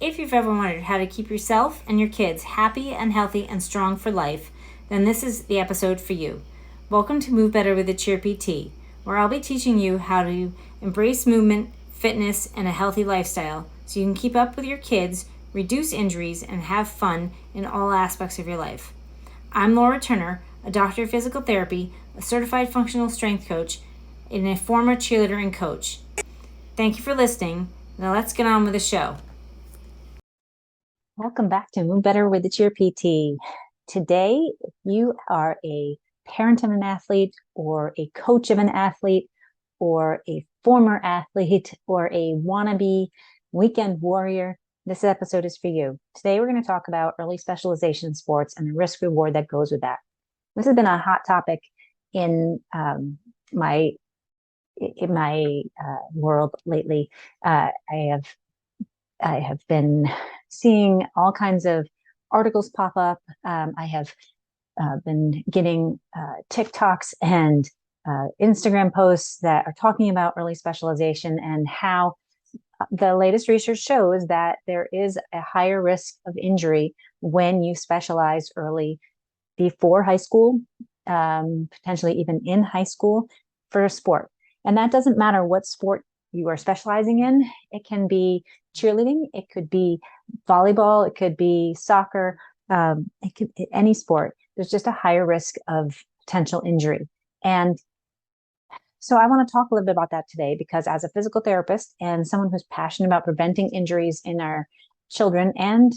If you've ever wondered how to keep yourself and your kids happy and healthy and strong for life, then this is the episode for you. Welcome to Move Better with a Cheer PT, where I'll be teaching you how to embrace movement, fitness, and a healthy lifestyle so you can keep up with your kids, reduce injuries, and have fun in all aspects of your life. I'm Laura Turner, a doctor of physical therapy, a certified functional strength coach, and a former cheerleader and coach. Thank you for listening. Now let's get on with the show. Welcome back to Move Better with the Cheer PT. Today, if you are a parent of an athlete or a coach of an athlete or a former athlete or a wannabe weekend warrior, this episode is for you. Today, we're going to talk about early specialization in sports and the risk reward that goes with that. This has been a hot topic in my world lately. I have been seeing all kinds of articles pop up. I have been getting TikToks and Instagram posts that are talking about early specialization and how the latest research shows that there is a higher risk of injury when you specialize early before high school, potentially even in high school for a sport. And that doesn't matter what sport you are specializing in. It can be cheerleading, it could be volleyball, it could be soccer, it could any sport. There's just a higher risk of potential injury. And so I want to talk a little bit about that today because as a physical therapist and someone who's passionate about preventing injuries in our children and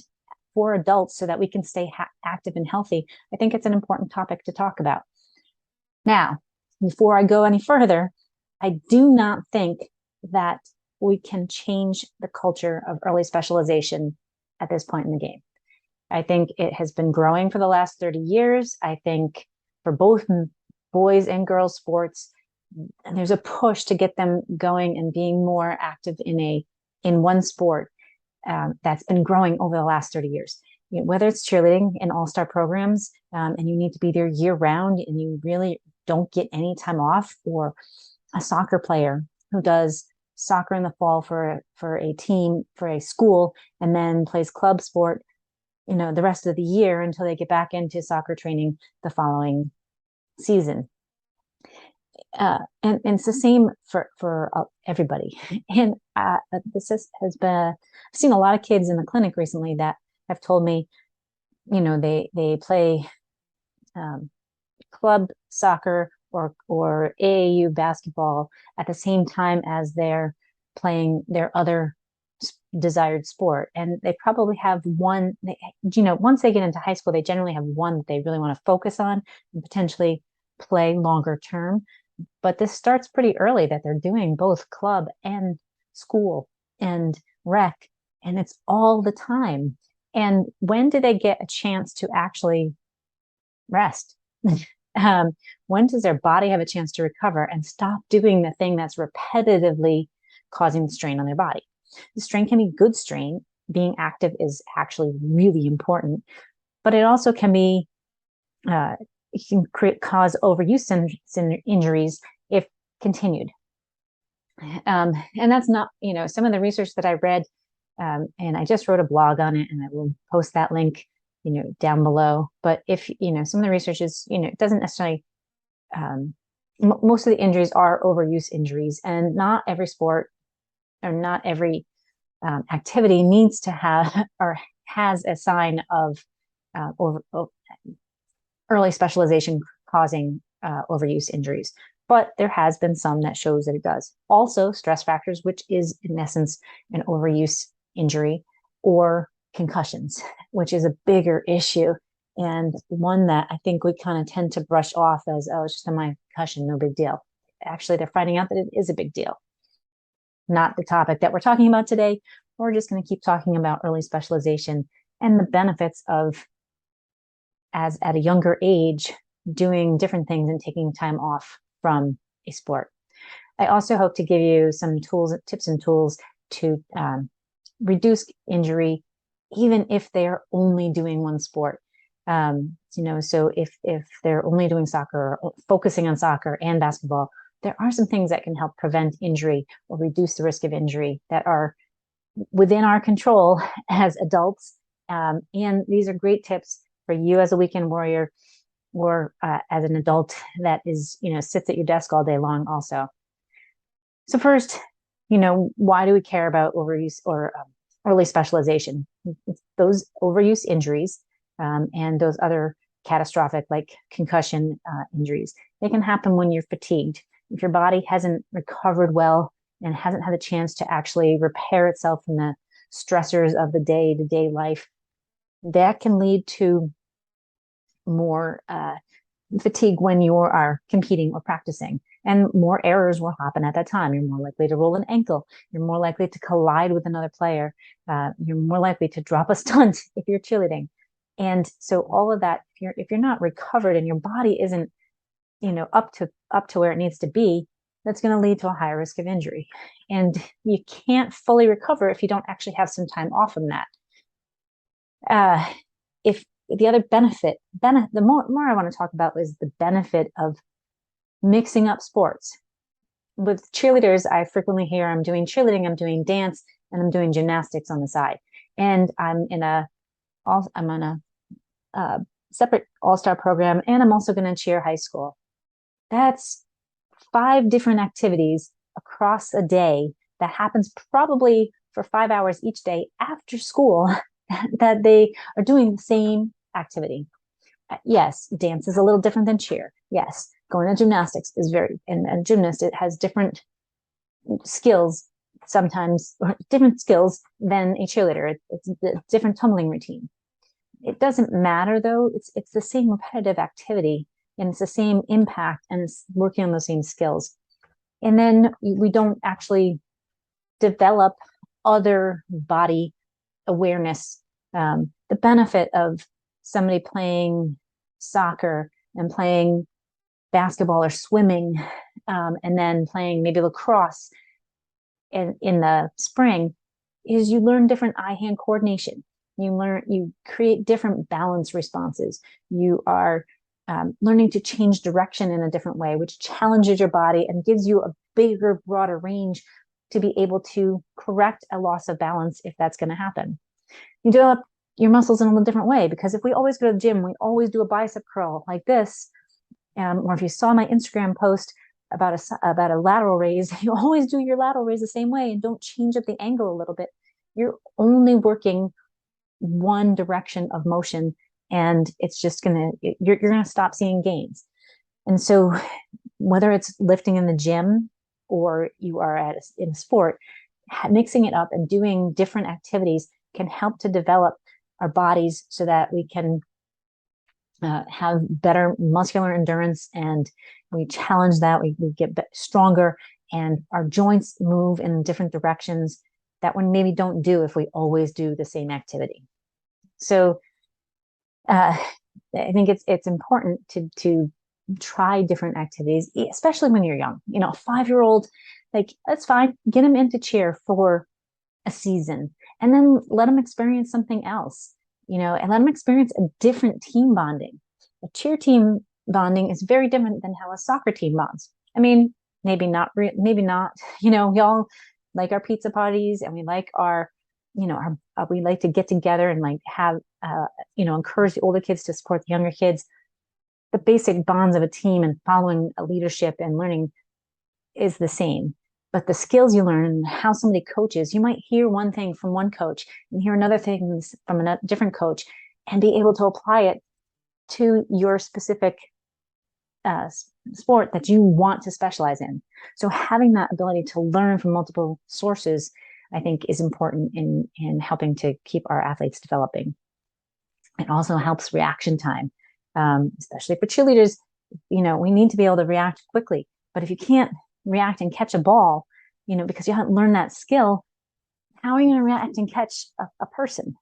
for adults so that we can stay active and healthy, I think it's an important topic to talk about. Now, before I go any further, I do not think that we can change the culture of early specialization at this point in the game. I think it has been growing for the last 30 years. I think for both boys and girls sports, and there's a push to get them going and being more active in one sport that's been growing over the last 30 years. You know, whether it's cheerleading in all-star programs and you need to be there year round and you really don't get any time off, or a soccer player who does soccer in the fall for a team, for a school, and then plays club sport, you know, the rest of the year until they get back into soccer training the following season. And it's the same for everybody. And this has been, I've seen a lot of kids in the clinic recently that have told me, you know, they play club soccer or AAU basketball at the same time as they're playing their other desired sport. And they probably have one, you know, once they get into high school, they generally have one that they really want to focus on and potentially play longer term. But this starts pretty early that they're doing both club and school and rec, and it's all the time. And when do they get a chance to actually rest? When does their body have a chance to recover and stop doing the thing that's repetitively causing the strain on their body? The strain can be good strain. Being active is actually really important, but it also can be it can cause overuse injuries if continued. And that's not, you know, some of the research that I read, and I just wrote a blog on it, and I will post that link, you know, down below. But if, you know, some of the research is, you know, it doesn't necessarily, most of the injuries are overuse injuries, and not every sport or not every activity needs to have or has a sign of early specialization causing overuse injuries. But there has been some that shows that it does. Also, stress factors, which is in essence an overuse injury, or concussions, which is a bigger issue and one that I think we kind of tend to brush off as, oh, it's just a concussion, no big deal. Actually, they're finding out that it is a big deal. Not the topic that we're talking about today. We're just going to keep talking about early specialization and the benefits of, as at a younger age, doing different things and taking time off from a sport. I also hope to give you some tools, tips and tools to reduce injury, even if they're only doing one sport. You know, so if they're only doing soccer or focusing on soccer and basketball, there are some things that can help prevent injury or reduce the risk of injury that are within our control as adults. And these are great tips for you as a weekend warrior, or as an adult that is, sits at your desk all day long also. So first, why do we care about overuse or early specialization? It's those overuse injuries and those other catastrophic like concussion injuries. They can happen when you're fatigued. If your body hasn't recovered well and hasn't had a chance to actually repair itself from the stressors of the day-to-day life, that can lead to more fatigue when you are competing or practicing, and more errors will happen at that time. You're more likely to roll an ankle. You're more likely to collide with another player. You're more likely to drop a stunt if you're cheerleading. And so all of that, if you're not recovered and your body isn't, up to where it needs to be, that's going to lead to a higher risk of injury. And you can't fully recover if you don't actually have some time off from that. If the other benefit, the more I want to talk about is the benefit of mixing up sports. With cheerleaders, I frequently hear I'm doing cheerleading, I'm doing dance, and I'm doing gymnastics on the side. And I'm on a separate all-star program, and I'm also going to cheer high school. That's 5 different activities across a day that happens probably for 5 hours each day after school that they are doing the same activity. Yes, dance is a little different than cheer. Yes, going to gymnastics is and a gymnast, it has different skills, sometimes different skills than a cheerleader. It's a different tumbling routine. It doesn't matter though, it's the same repetitive activity, and it's the same impact, and it's working on the same skills. And then we don't actually develop other body awareness. The benefit of somebody playing soccer and playing basketball or swimming, and then playing maybe lacrosse in the spring, is you learn different eye-hand coordination. You create different balance responses. You are learning to change direction in a different way, which challenges your body and gives you a bigger, broader range to be able to correct a loss of balance if that's going to happen. You develop your muscles in a little different way, because if we always go to the gym, we always do a bicep curl like this, or if you saw my Instagram post about a lateral raise, you always do your lateral raise the same way and don't change up the angle a little bit. You're only working one direction of motion, and it's just you're gonna stop seeing gains. And so whether it's lifting in the gym or you are in a sport, mixing it up and doing different activities can help to develop our bodies so that we can have better muscular endurance, and we challenge that. We get stronger, and our joints move in different directions that we maybe don't do if we always do the same activity. So I think it's important to try different activities, especially when you're young. A 5-year-old, like, that's fine. Get them into cheer for a season, and then let them experience something else, and let them experience a different team bonding. A cheer team bonding is very different than how a soccer team bonds. I mean, maybe not. We all like our pizza parties, and we like we like to get together and like have, encourage the older kids to support the younger kids. The basic bonds of a team and following a leadership and learning is the same. But the skills you learn and how somebody coaches, you might hear one thing from one coach and hear another thing from a different coach, and be able to apply it to your specific sport that you want to specialize in. So having that ability to learn from multiple sources, I think, is important in helping to keep our athletes developing. It also helps reaction time, especially for cheerleaders. We need to be able to react quickly. But if you can't react and catch a ball, because you haven't learned that skill, how are you going to react and catch a person?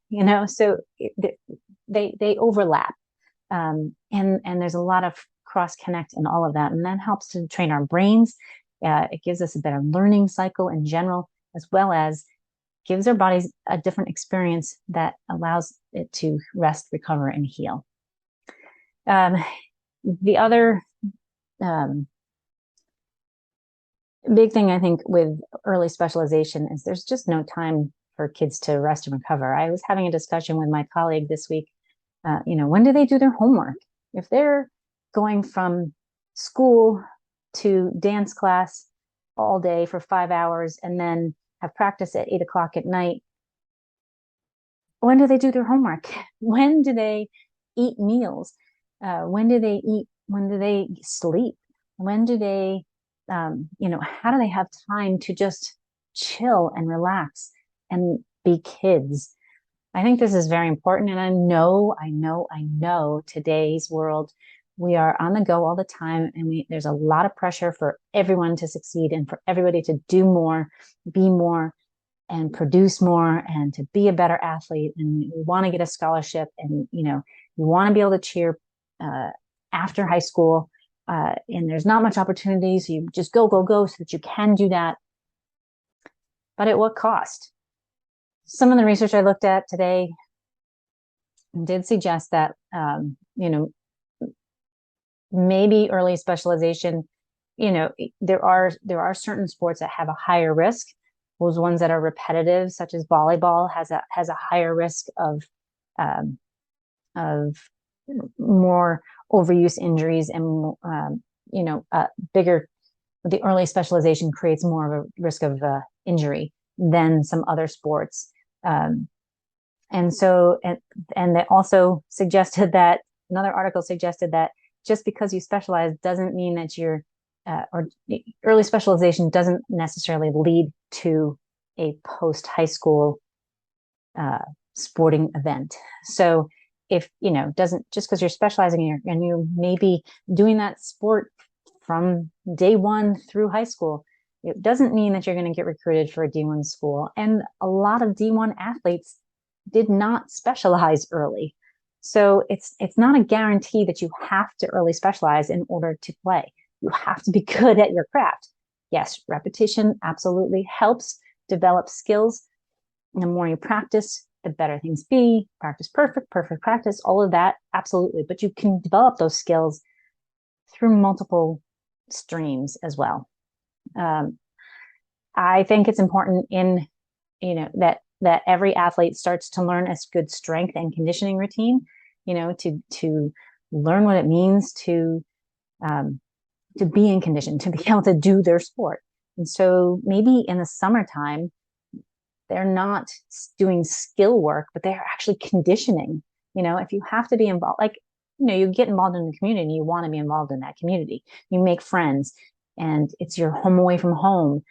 So they overlap, and there's a lot of cross connect and all of that, and that helps to train our brains. It gives us a better learning cycle in general, as well as gives our bodies a different experience that allows it to rest, recover, and heal. The other big thing, I think, with early specialization is there's just no time for kids to rest and recover. I was having a discussion with my colleague this week. When do they do their homework? If they're going from school to dance class all day for 5 hours and then have practice at 8 o'clock at night, when do they do their homework? When do they eat meals? When do they eat? When do they sleep? When do they, how do they have time to just chill and relax and be kids? I think this is very important. And I know today's world, we are on the go all the time. And there's a lot of pressure for everyone to succeed and for everybody to do more, be more, and produce more, and to be a better athlete. And you want to get a scholarship, and, you want to be able to cheer after high school. And there's not much opportunity. So you just go so that you can do that. But at what cost? Some of the research I looked at today did suggest that, maybe early specialization, there are certain sports that have a higher risk. Those ones that are repetitive, such as volleyball, has a higher risk of more overuse injuries, and the early specialization creates more of a risk of injury than some other sports. And they also suggested that, another article suggested that just because you specialize doesn't mean that or early specialization doesn't necessarily lead to a post high school sporting event. So if, doesn't, just because you're specializing and you may be doing that sport from day one through high school, it doesn't mean that you're going to get recruited for a D1 school. And a lot of D1 athletes did not specialize early. So it's not a guarantee that you have to early specialize in order to play. You have to be good at your craft. Yes, repetition absolutely helps develop skills. And the more you practice, the better things be. Practice perfect practice, all of that, absolutely. But you can develop those skills through multiple streams as well. I think it's important that every athlete starts to learn a good strength and conditioning routine, to learn what it means to be in condition, to be able to do their sport. And so maybe in the summertime, they're not doing skill work, but they're actually conditioning. If you have to be involved, you get involved in the community and you want to be involved in that community. You make friends, and it's your home away from home.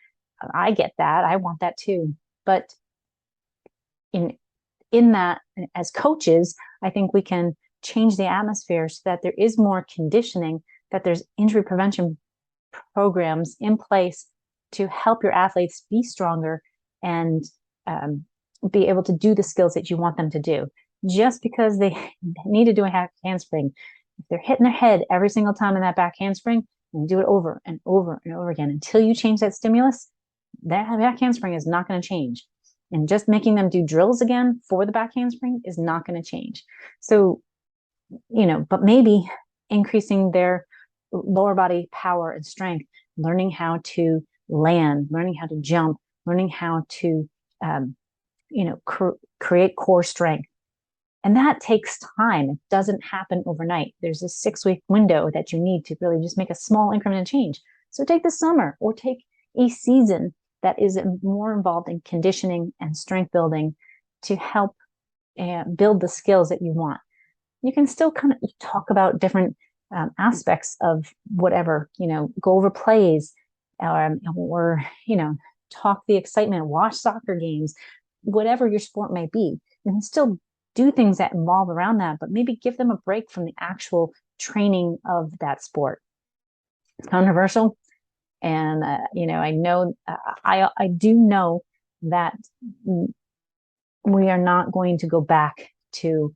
I get that. I want that too. But in that, as coaches, I think we can change the atmosphere so that there is more conditioning, that there's injury prevention programs in place to help your athletes be stronger and be able to do the skills that you want them to do. Just because they need to do a handspring, if they're hitting their head every single time in that back handspring, and do it over and over and over again until you change that stimulus, that back handspring is not going to change. And just making them do drills again for the back handspring is not going to change. So, but maybe increasing their lower body power and strength, learning how to land, learning how to jump, learning how to, create core strength. And that takes time. It doesn't happen overnight. There's a 6-week window that you need to really just make a small increment of change. So take the summer, or take a season that is more involved in conditioning and strength building to help build the skills that you want. You can still kind of talk about different aspects of whatever, go over plays, or talk the excitement, watch soccer games, whatever your sport may be. You can still do things that involve around that, but maybe give them a break from the actual training of that sport. It's controversial. And, I know, I do know that we are not going to go back to,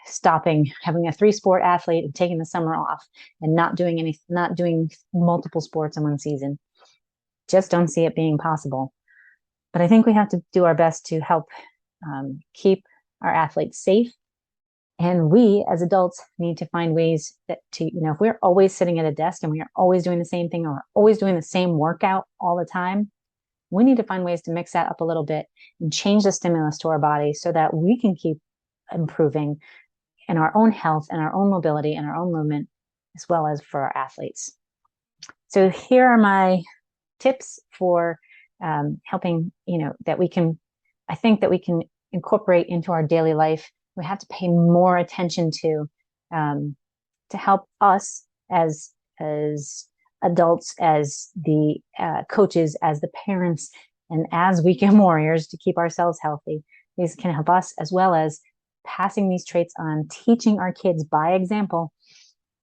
stopping, having a 3-sport athlete and taking the summer off and not doing multiple sports in one season. Just don't see it being possible. But I think we have to do our best to help keep our athletes safe. And we as adults need to find ways if we're always sitting at a desk and we are always doing the same thing, or always doing the same workout all the time, We need to find ways to mix that up a little bit and change the stimulus to our body so that we can keep improving in our own health and our own mobility and our own movement, as well as for our athletes. So here are my tips for helping, that we can, I think that we can incorporate into our daily life. We have to pay more attention to help us as adults, as the coaches, as the parents, and as weekend warriors to keep ourselves healthy. These can help us, as well as passing these traits on, teaching our kids by example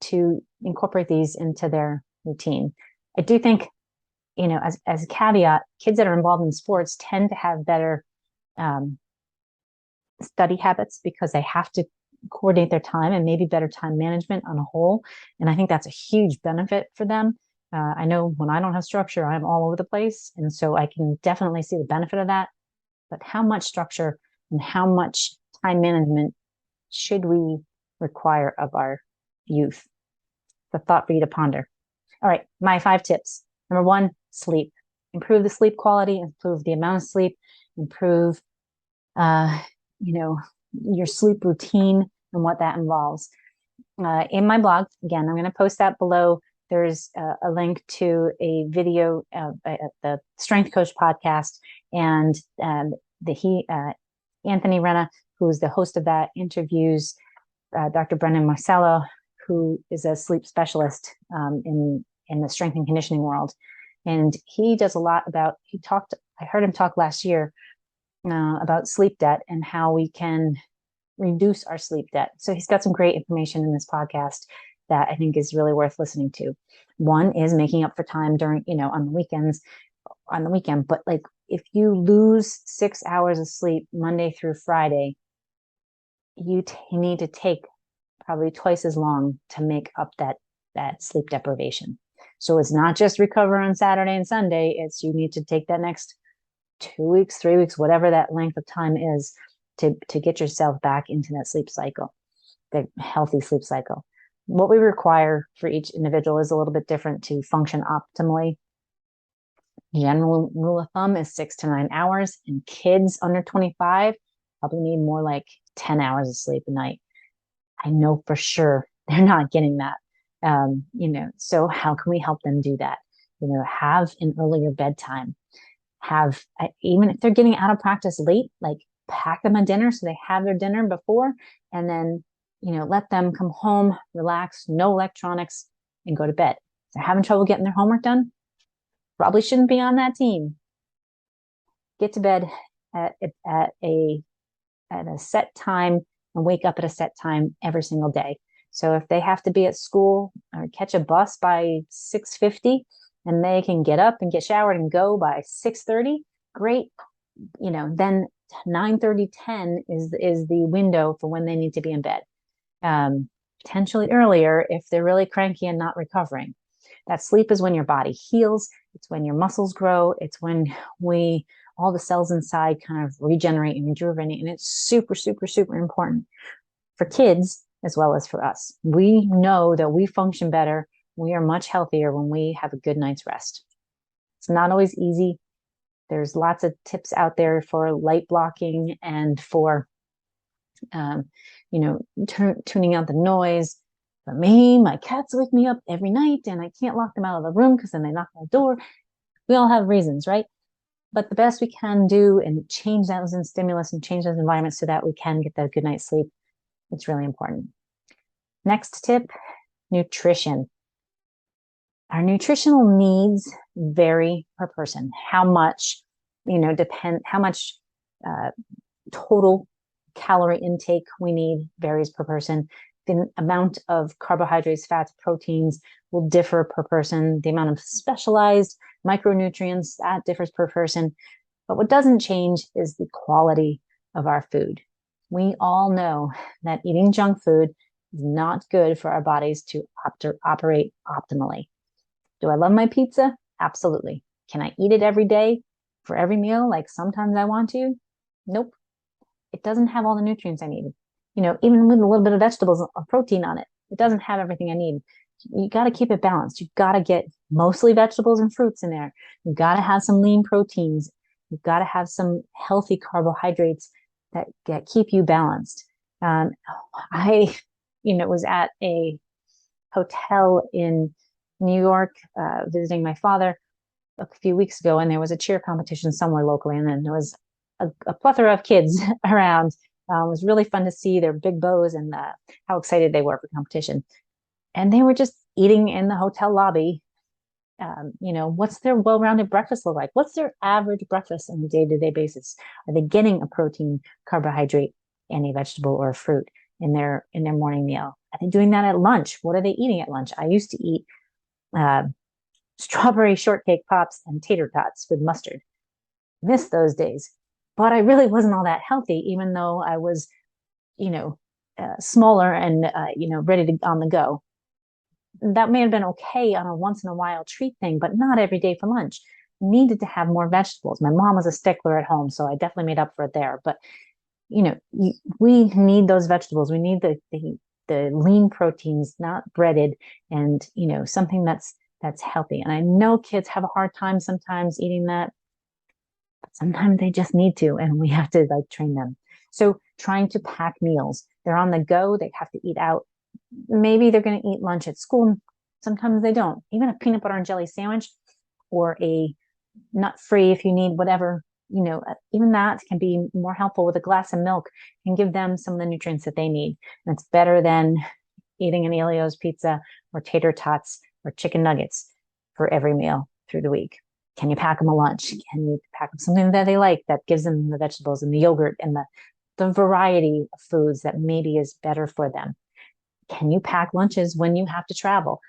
to incorporate these into their routine. I do think, as a caveat, kids that are involved in sports tend to have better study habits because they have to coordinate their time, and maybe better time management on a whole. And I think that's a huge benefit for them. I know when I don't have structure, I'm all over the place. And so I can definitely see the benefit of that. But how much structure and how much time management should we require of our youth? The thought for you to ponder. All right, my 5 tips. Number 1, sleep. Improve the sleep quality, improve the amount of sleep, improve, your sleep routine and what that involves. In my blog, again, I'm going to post that below. There's a link to a video, the Strength Coach podcast, and Anthony Renna, who's the host of that, interviews Dr. Brendan Marcello, who is a sleep specialist in the strength and conditioning world. And he does a lot about, I heard him talk last year about sleep debt and how we can reduce our sleep debt. So he's got some great information in this podcast that I think is really worth listening to. One is making up for time during, on the weekend. But like, if you lose 6 hours of sleep Monday through Friday, you need to take probably twice as long to make up that sleep deprivation. So it's not just recover on Saturday and Sunday. It's you need to take that next 2 weeks, 3 weeks, whatever that length of time is, to get yourself back into that sleep cycle, the healthy sleep cycle. What we require for each individual is a little bit different to function optimally. General rule of thumb is 6 to 9 hours, and kids under 25 probably need more like 10 hours of sleep a night. I know for sure they're not getting that. So how can we help them do that? Have an earlier bedtime. Even if they're getting out of practice late, like pack them a dinner so they have their dinner before, and then, let them come home, relax, no electronics, and go to bed. If they're having trouble getting their homework done, probably shouldn't be on that team. Get to bed at a set time and wake up at a set time every single day. So if they have to be at school or catch a bus by 6:50 and they can get up and get showered and go by 6:30, great. Then 9:30, 10 is the window for when they need to be in bed. Potentially earlier if they're really cranky and not recovering. That sleep is when your body heals. It's when your muscles grow. It's when all the cells inside kind of regenerate and rejuvenate. And it's super, super, super important for kids as well as for us. We know that we function better. We are much healthier when we have a good night's rest. It's not always easy. There's lots of tips out there for light blocking and for, tuning out the noise. For me, my cats wake me up every night and I can't lock them out of the room because then they knock on the door. We all have reasons, right? But the best we can do and change those in stimulus and change those environments so that we can get that good night's sleep. It's really important. Next tip, nutrition. Our nutritional needs vary per person. How much, how much total calorie intake we need varies per person. The amount of carbohydrates, fats, proteins will differ per person. The amount of specialized micronutrients, that differs per person. But what doesn't change is the quality of our food. We all know that eating junk food is not good for our bodies to operate optimally. Do I love my pizza? Absolutely. Can I eat it every day for every meal? Like sometimes I want to? Nope. It doesn't have all the nutrients I need. Even with a little bit of vegetables or protein on it, it doesn't have everything I need. you got to keep it balanced. You've got to get mostly vegetables and fruits in there. You've got to have some lean proteins. You've got to have some healthy carbohydrates that keep you balanced. I, was at a hotel in New York, visiting my father a few weeks ago, and there was a cheer competition somewhere locally, and then there was a plethora of kids around. It was really fun to see their big bows and how excited they were for competition. And they were just eating in the hotel lobby. What's their well-rounded breakfast look like? What's their average breakfast on a day-to-day basis? Are they getting a protein, carbohydrate, and a vegetable or a fruit in their morning meal? Are they doing that at lunch? What are they eating at lunch? I used to eat strawberry shortcake pops and tater tots with mustard. Miss those days, but I really wasn't all that healthy, even though I was, smaller and ready to on the go. That may have been okay on a once in a while treat thing, but not every day for lunch. Needed to have more vegetables. My mom was a stickler at home, so I definitely made up for it there. But we need those vegetables. We need the lean proteins, not breaded, and something that's healthy. And I know kids have a hard time sometimes eating that, but sometimes they just need to, and we have to train them. So trying to pack meals. They're on the go. They have to eat out. Maybe they're going to eat lunch at school. Sometimes they don't. Even a peanut butter and jelly sandwich or a nut-free, if you need whatever, even that can be more helpful with a glass of milk and give them some of the nutrients that they need. And it's better than eating an Elio's pizza or tater tots or chicken nuggets for every meal through the week. Can you pack them a lunch? Can you pack them something that they like that gives them the vegetables and the yogurt and the variety of foods that maybe is better for them? Can you pack lunches when you have to travel?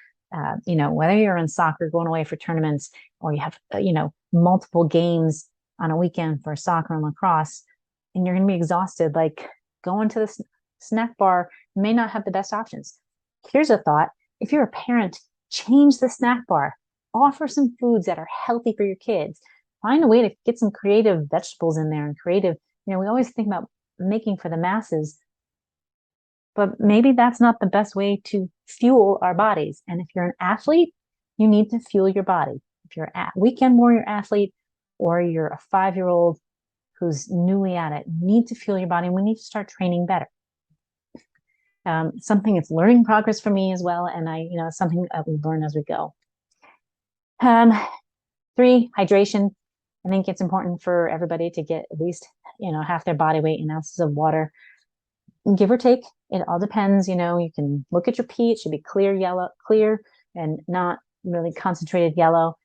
Whether you're in soccer going away for tournaments or you have, multiple games on a weekend for soccer and lacrosse, and you're going to be exhausted, like going to the snack bar may not have the best options. Here's a thought. If you're a parent, change the snack bar. Offer some foods that are healthy for your kids. Find a way to get some creative vegetables in there and creative, we always think about making for the masses, but maybe that's not the best way to fuel our bodies. And if you're an athlete, you need to fuel your body. If you're a weekend warrior athlete or you're a 5-year-old who's newly at it, you need to fuel your body, and we need to start training better. Something that's learning progress for me as well. And something that we learn as we go. 3, hydration. I think it's important for everybody to get at least, half their body weight in ounces of water, give or take. It all depends. You can look at your pee. It should be clear and not really concentrated yellow.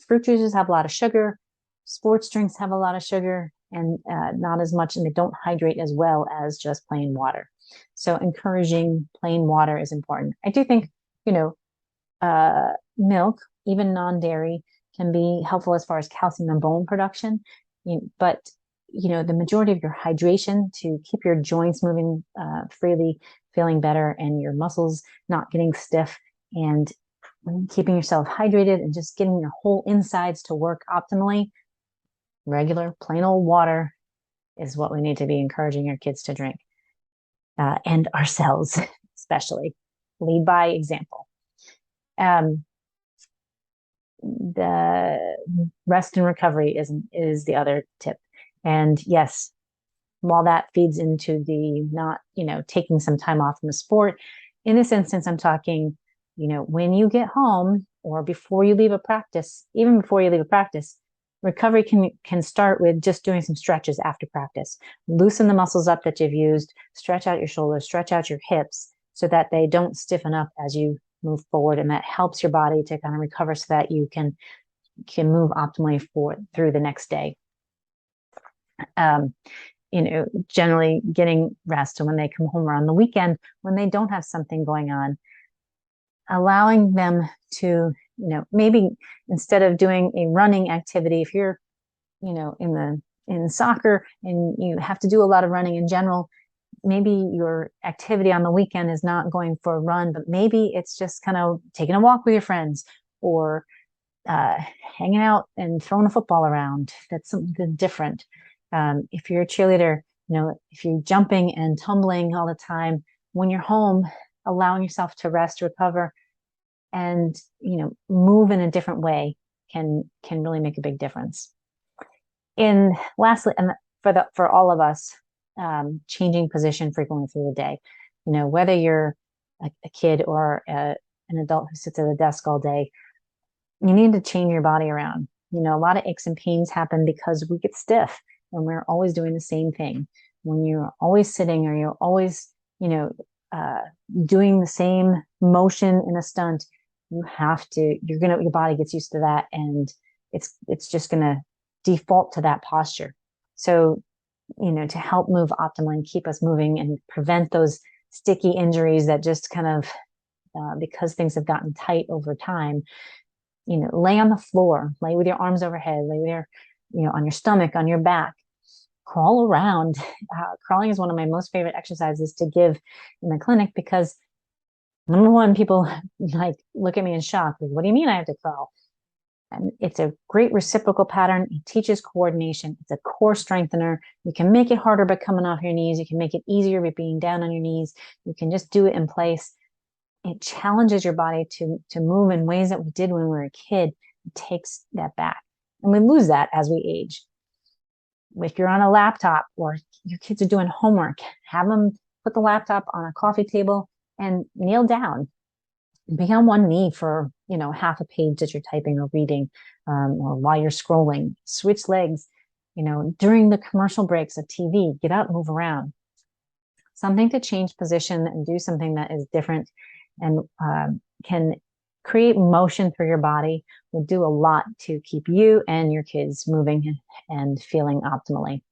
Fruit juices have a lot of sugar. Sports drinks have a lot of sugar and not as much, and they don't hydrate as well as just plain water. So encouraging plain water is important. I do think, milk, even non-dairy, can be helpful as far as calcium and bone production. But the majority of your hydration to keep your joints moving freely, feeling better, and your muscles not getting stiff, and keeping yourself hydrated and just getting your whole insides to work optimally, regular plain old water is what we need to be encouraging our kids to drink, and ourselves especially. Lead by example. The rest and recovery is the other tip. And yes, while that feeds into the not, taking some time off from the sport, in this instance, I'm talking, when you get home or before you leave a practice, even before you leave a practice, recovery can start with just doing some stretches after practice. Loosen the muscles up that you've used, stretch out your shoulders, stretch out your hips so that they don't stiffen up as you move forward. And that helps your body to kind of recover so that you can move optimally through the next day. Generally getting rest. And when they come home or on the weekend, when they don't have something going on, allowing them to, maybe instead of doing a running activity, if you're, in soccer and you have to do a lot of running in general, maybe your activity on the weekend is not going for a run, but maybe it's just kind of taking a walk with your friends or hanging out and throwing a football around. That's something different. If you're a cheerleader, if you're jumping and tumbling all the time, when you're home, allowing yourself to rest, recover, and, move in a different way can really make a big difference. And lastly, and for all of us, changing position frequently through the day, whether you're a kid or an adult who sits at a desk all day, you need to change your body around. A lot of aches and pains happen because we get stiff and we're always doing the same thing. When you're always sitting or you're always, doing the same motion in a stunt, your body gets used to that, and it's just going to default to that posture. So, to help move optimally and keep us moving and prevent those sticky injuries that just kind of, because things have gotten tight over time, lay on the floor, lay with your arms overhead, lay with your, on your stomach, on your back, crawl around. Crawling is one of my most favorite exercises to give in the clinic because, number one, people look at me in shock. Like, what do you mean I have to crawl? And it's a great reciprocal pattern. It teaches coordination. It's a core strengthener. You can make it harder by coming off your knees. You can make it easier by being down on your knees. You can just do it in place. It challenges your body to move in ways that we did when we were a kid. It takes that back. And we lose that as we age. If you're on a laptop or your kids are doing homework, have them put the laptop on a coffee table and kneel down. Be on one knee for, half a page that you're typing or reading, or while you're scrolling. Switch legs, during the commercial breaks of TV, get out, move around. Something to change position and do something that is different and can create motion through your body will do a lot to keep you and your kids moving and feeling optimally.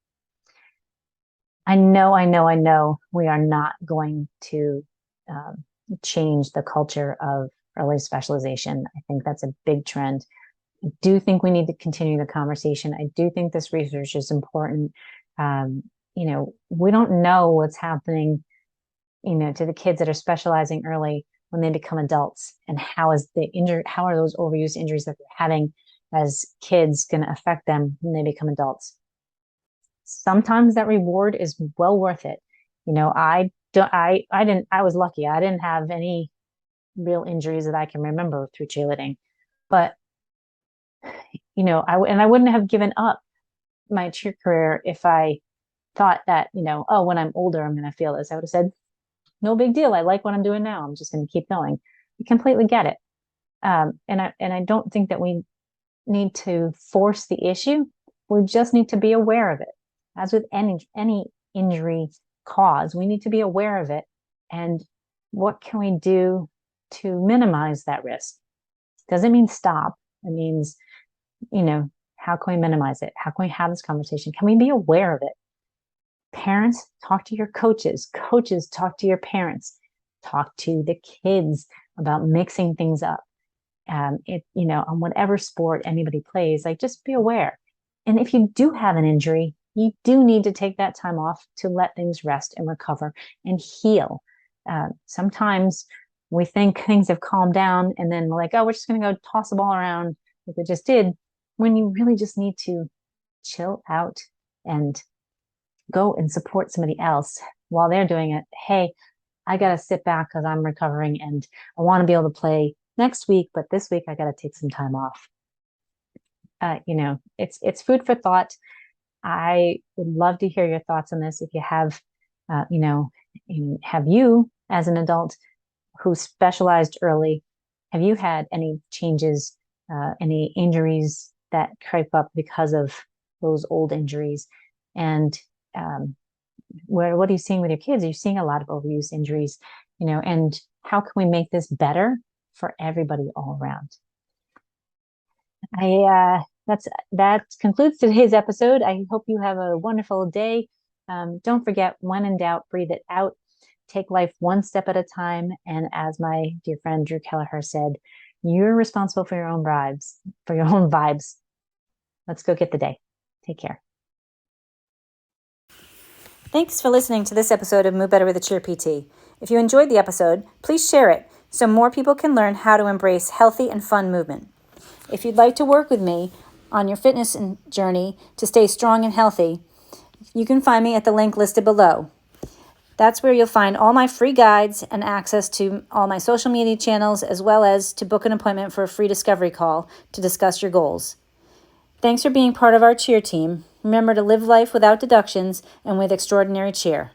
I know we are not going to change the culture of early specialization. I think that's a big trend. I do think we need to continue the conversation. I do think this research is important. We don't know what's happening, to the kids that are specializing early when they become adults, and how are those overuse injuries that they're having as kids going to affect them when they become adults. Sometimes that reward is well worth it. I was lucky. I didn't have any real injuries that I can remember through cheerleading, but I wouldn't have given up my cheer career if I thought that, when I'm older, I'm going to feel this. I would have said, no big deal. I like what I'm doing now. I'm just going to keep going. I completely get it. And I don't think that we need to force the issue. We just need to be aware of it. As with any injury cause, we need to be aware of it. And what can we do to minimize that risk? Doesn't mean stop. It means, how can we minimize it? How can we have this conversation? Can we be aware of it? Parents, talk to your coaches. Coaches, talk to your parents. Talk to the kids about mixing things up. On whatever sport anybody plays, just be aware. And if you do have an injury, you do need to take that time off to let things rest and recover and heal. Sometimes we think things have calmed down and then we're like, oh, we're just going to go toss the ball around like we just did, when you really just need to chill out and go and support somebody else while they're doing it. Hey, I got to sit back because I'm recovering and I want to be able to play next week, but this week I got to take some time off. It's food for thought. I would love to hear your thoughts on this. If you have, have you as an adult who specialized early, have you had any changes, any injuries that creep up because of those old injuries? And what are you seeing with your kids? Are you seeing a lot of overuse injuries, and how can we make this better for everybody all around? That concludes today's episode. I hope you have a wonderful day. Don't forget, when in doubt, breathe it out. Take life one step at a time. And as my dear friend Drew Kelleher said, you're responsible for your own vibes. Let's go get the day. Take care. Thanks for listening to this episode of Move Better with a Cheer PT. If you enjoyed the episode, please share it so more people can learn how to embrace healthy and fun movement. If you'd like to work with me on your fitness journey to stay strong and healthy, you can find me at the link listed below. That's where you'll find all my free guides and access to all my social media channels, as well as to book an appointment for a free discovery call to discuss your goals. Thanks for being part of our cheer team. Remember to live life without deductions and with extraordinary cheer.